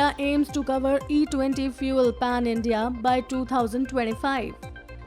India aims to cover E20 fuel pan-India by 2025.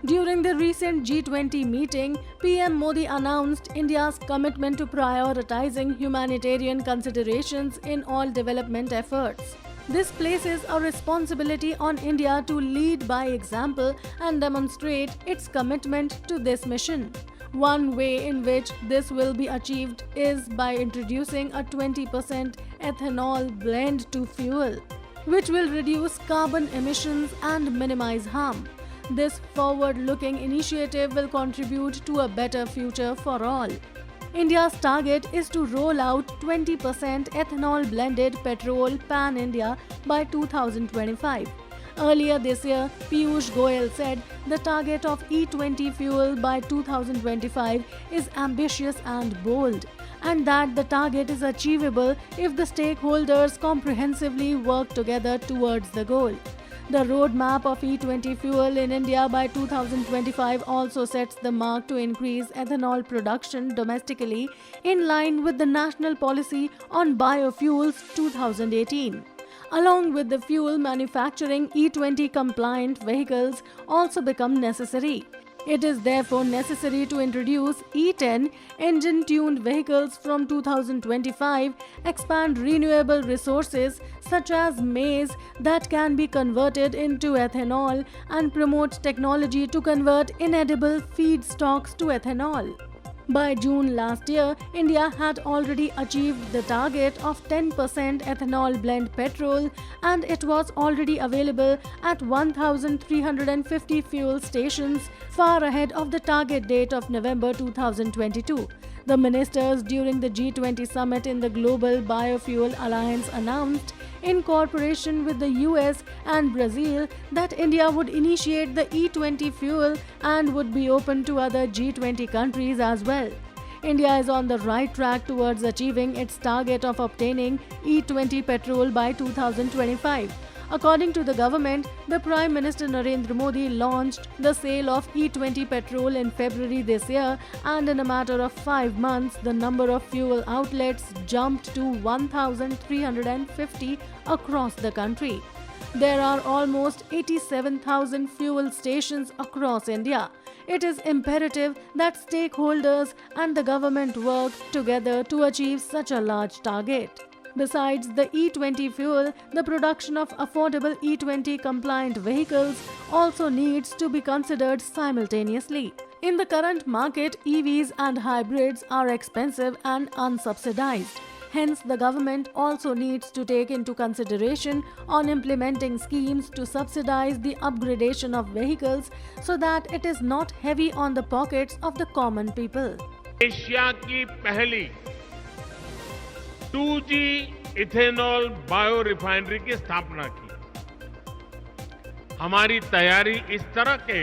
During the recent G20 meeting, PM Modi announced India's commitment to prioritizing humanitarian considerations in all development efforts. This places a responsibility on India to lead by example and demonstrate its commitment to this mission. One way in which this will be achieved is by introducing a 20% ethanol blend to fuel, which will reduce carbon emissions and minimize harm. This forward-looking initiative will contribute to a better future for all. India's target is to roll out 20% ethanol-blended petrol pan-India by 2025. Earlier this year, Piyush Goyal said the target of E20 fuel by 2025 is ambitious and bold, and that the target is achievable if the stakeholders comprehensively work together towards the goal. The roadmap of E20 fuel in India by 2025 also sets the mark to increase ethanol production domestically in line with the National Policy on Biofuels 2018. Along with the fuel manufacturing, E20 compliant vehicles also become necessary. It is therefore necessary to introduce E10 engine-tuned vehicles from 2025, expand renewable resources such as maize that can be converted into ethanol, and promote technology to convert inedible feedstocks to ethanol. By June last year, India had already achieved the target of 10% ethanol blend petrol, and it was already available at 1,350 fuel stations, far ahead of the target date of November 2022. The ministers during the G20 summit in the Global Biofuel Alliance announced, in cooperation with the US and Brazil, that India would initiate the E20 fuel and would be open to other G20 countries as well. India is on the right track towards achieving its target of obtaining E20 petrol by 2025. According to the government, the Prime Minister Narendra Modi launched the sale of E20 petrol in February this year, and in a matter of 5 months, the number of fuel outlets jumped to 1,350 across the country. There are almost 87,000 fuel stations across India. It is imperative that stakeholders and the government work together to achieve such a large target. Besides the E20 fuel, the production of affordable E20 compliant vehicles also needs to be considered simultaneously. In the current market, EVs and hybrids are expensive and unsubsidized. Hence, the government also needs to take into consideration on implementing schemes to subsidize the upgradation of vehicles so that it is not heavy on the pockets of the common people. Asia की पहली 2G ethanol bio refinery की स्थापना की। हमारी तैयारी इस तरह के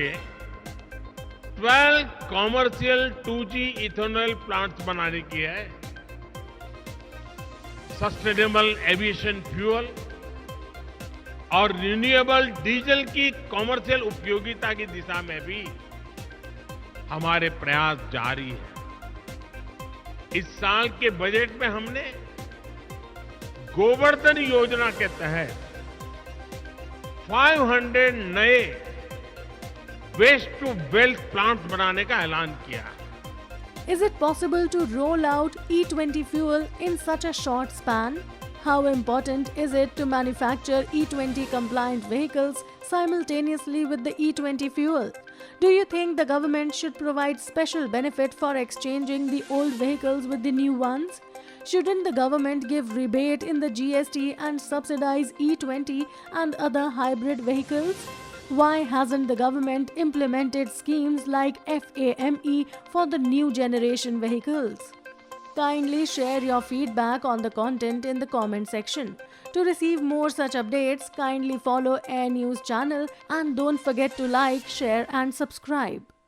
12 कॉमर्शियल 2G इथेनॉल प्लांट्स बनाने की है। सस्टेनेबल एविएशन फ्यूल और रिन्यूएबल डीजल की कॉमर्शियल उपयोगिता की दिशा में भी हमारे प्रयास जारी है। इस साल के बजट में हमने गोवर्धन योजना के तहत 500 नए वेस्ट टू वेल्थ प्लांट्स बनाने का ऐलान किया। Is it possible to roll out E20 fuel in such a short span? How important is it to manufacture E20 compliant vehicles simultaneously with the E20 fuel? Do you think the government should provide special benefit for exchanging the old vehicles with the new ones? Shouldn't the government give rebate in the GST and subsidize E20 and other hybrid vehicles? Why hasn't the government implemented schemes like FAME for the new generation vehicles? Kindly share your feedback on the content in the comment section. To receive more such updates, kindly follow Air News channel and don't forget to like, share and subscribe.